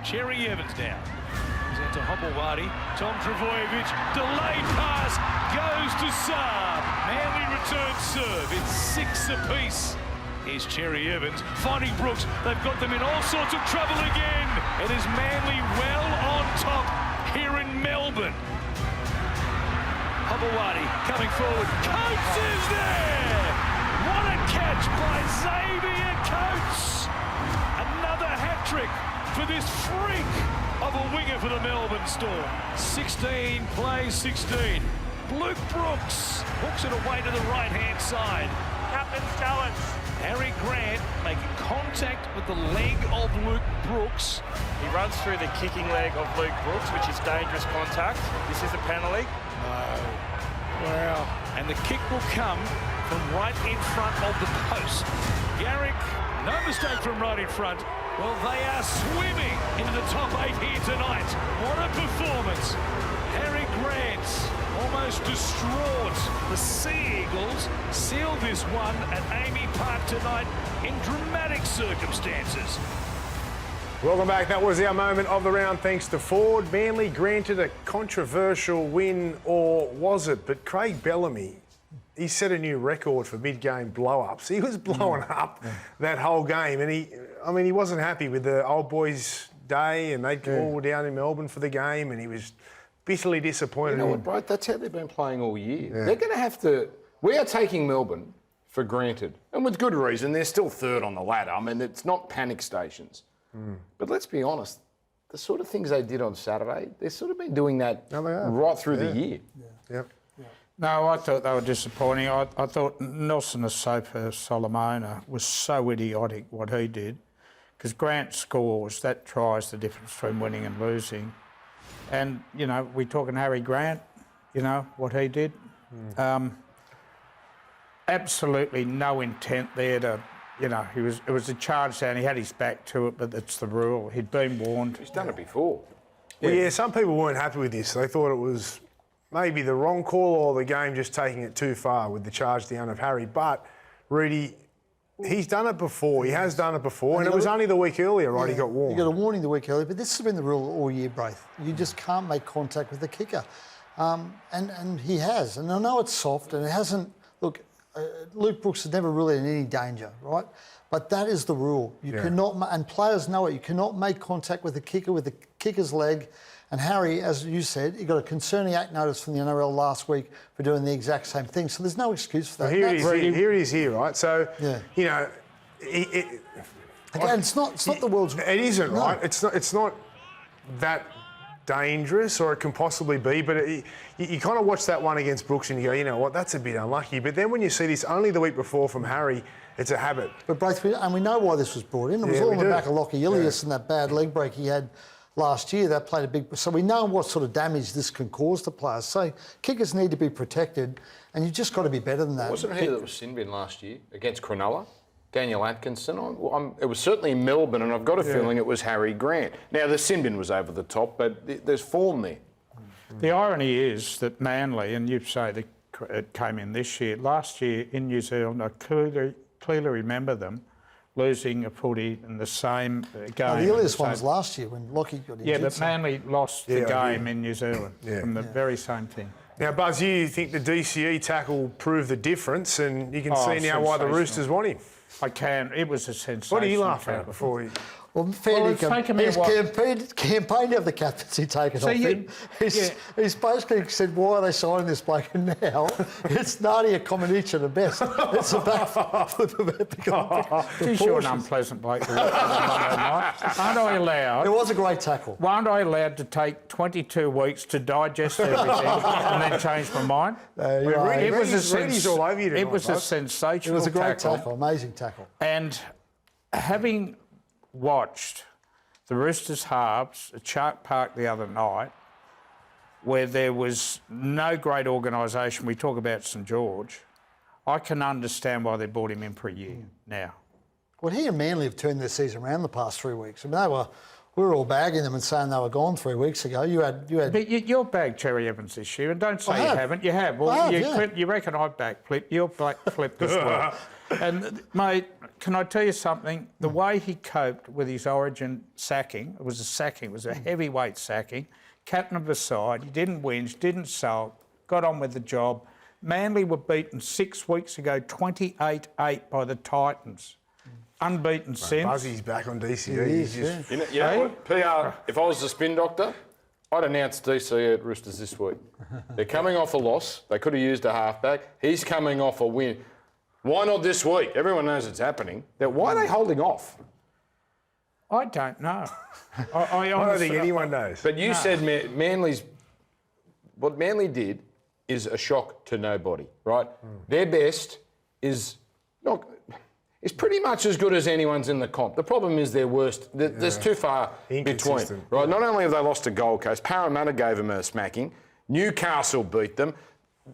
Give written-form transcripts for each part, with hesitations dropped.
Cherry Evans now. Comes out to Hopewadi. Tom Travojevic. Delayed pass. Goes to Saab. Manly returns serve. It's 6 apiece. Here's Cherry Evans finding Brooks. They've got them in all sorts of trouble again. It is Manly well on top here in Melbourne. Hopewadi coming forward. Coates is there! What a catch by Xavier Coates! Another hat-trick for this freak of a winger for the Melbourne Storm. 16 plays 16. Luke Brooks hooks it away to the right-hand side. Captain's challenge. Harry Grant making contact with the leg of Luke Brooks. He runs through the kicking leg of Luke Brooks, which is dangerous contact. This is a penalty. Wow. And the kick will come from right in front of the post. Garrick, no mistake from right in front. Well, they are swimming into the top 8 here tonight. What a performance. Harry Grant almost distraught. The Sea Eagles seal this one at Amy Park tonight in dramatic circumstances. Welcome back. That was our moment of the round thanks to Ford. Manly granted a controversial win, or was it? But Craig Bellamy, he set a new record for mid-game blow-ups. He was blowing up that whole game, and he wasn't happy with the old boys' day, and they'd all down in Melbourne for the game, and he was bitterly disappointed. You know what, bro? That's how they've been playing all year. Yeah. They're going to have to... We are taking Melbourne for granted, and with good reason. They're still third on the ladder. I mean, it's not panic stations. But let's be honest, the sort of things they did on Saturday, they've sort of been doing that right through the year. No, I thought they were disappointing. I thought Nelson Asofa Solomona was so idiotic what he did, because Grant scores, that tries the difference between winning and losing. And, you know, we're talking Harry Grant, you know, what he did. Absolutely no intent there to... You know, it was a charge down. He had his back to it, but that's the rule. He'd been warned. He's done it before. Well, yeah, some people weren't happy with this. They thought it was maybe the wrong call or the game just taking it too far with the charge down of Harry. But, Rudy, he's done it before. He has done it before. And it was only the week earlier, right? He got warned. He got a warning the week earlier, but this has been the rule all year, Braith. You just can't make contact with the kicker. And he has. And I know it's soft and it hasn't... Look... Luke Brooks is never really in any danger, right? But that is the rule. You cannot, and players know it, you cannot make contact with the kicker, with the kicker's leg. And Harry, as you said, he got a concerning act notice from the NRL last week for doing the exact same thing. So there's no excuse for that. Well, here it is here, right? So, you know... Again, it's not the world's... It isn't, right? It's not that dangerous, or it can possibly be, but you kind of watch that one against Brooks and you go, you know what, that's a bit unlucky. But then when you see this only the week before from Harry, it's a habit. But Braith, and we know why this was brought in. It was all on the back of Lockie Ilias and that bad leg break he had last year. That played a big... So we know what sort of damage this can cause to players. So kickers need to be protected, and you've just got to be better than that. Wasn't he that was sin bin last year against Cronulla? Daniel Atkinson. It was certainly in Melbourne, and I've got a feeling it was Harry Grant. Now, the sin bin was over the top, but there's form there. The irony is that Manly, and you say that it came in this year, last year in New Zealand, I clearly remember them losing a footy in the same game. The earliest one was last year when Lockie got injured. Yeah, but Manly lost the game in New Zealand from the very same thing. Now, Buzz, you think the DCE tackle proved the difference, and you can see now why the Roosters want him. I can. It was a sensation. What are you laughing at before you... Well, fair dinkum. His campaign to have the captaincy taken off him. He's basically said, why are they signing this bloke? And now it's Nadia Comaneci at best. It's about Geez, you're an unpleasant bloke to watch on Monday night. Aren't I allowed... It was a great tackle. Aren't I allowed to take 22 weeks to digest everything and then change my mind? It was a sensation. It was a sensational It was a great tackle, amazing tackle. And having... watched the Roosters halves at Shark Park the other night, where there was no great organisation. We talk about St George. I can understand why they brought him in for a year now. Well, he and Manly have turned their season around the past 3 weeks. I mean, we were all bagging them and saying they were gone 3 weeks ago. You had. But you're bagged Cherry Evans this year, and don't say you haven't. You have. Well, you reckon I've back flipped. You're back flipped as well. And mate, can I tell you something? The way he coped with his Origin sacking, it was a sacking, it was a heavyweight sacking, captain of the side, he didn't whinge, didn't sulk, got on with the job. Manly were beaten 6 weeks ago, 28-8 by the Titans. Unbeaten since. Buzzy's back on DCE. It He's is, just- yeah. You know what? PR, if I was the spin doctor, I'd announce DC at Roosters this week. They're coming off a loss. They could have used a halfback. He's coming off a win. Why not this week? Everyone knows it's happening. Why are they holding off? I don't know. I I don't honestly, think anyone knows. But you said Manly's... What Manly did is a shock to nobody, right? Their best is not... It's pretty much as good as anyone's in the comp. The problem is their worst. There's too far between. Inconsistent. Right? Not only have they lost to Gold Coast, Parramatta gave them a smacking. Newcastle beat them.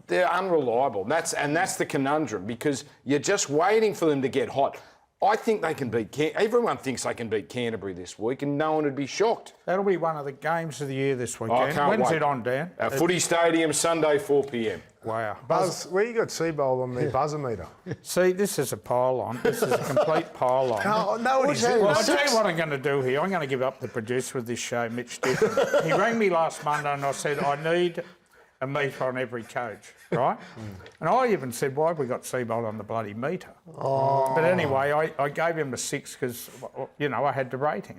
They're unreliable. And that's the conundrum, because you're just waiting for them to get hot. I think they can beat... Everyone thinks they can beat Canterbury this week, and no one would be shocked. that'll be one of the games of the year this weekend. I can't When's wait. it on, Dan? At Footy Stadium, Sunday, 4 p.m. Wow. Buzz, where you got Seabold on the buzzer meter? See, this is a pile-on. This is a complete pile-on. No, it What's isn't. that? Well, I'll tell you what I'm going to do here. I'm going to give up the producer of this show, Mitch Dixon. He rang me last Monday and I said, I need a meter on every coach, right? And I even said, why have we got Seabold on the bloody meter? But anyway, I gave him a 6 because, I had to rate him.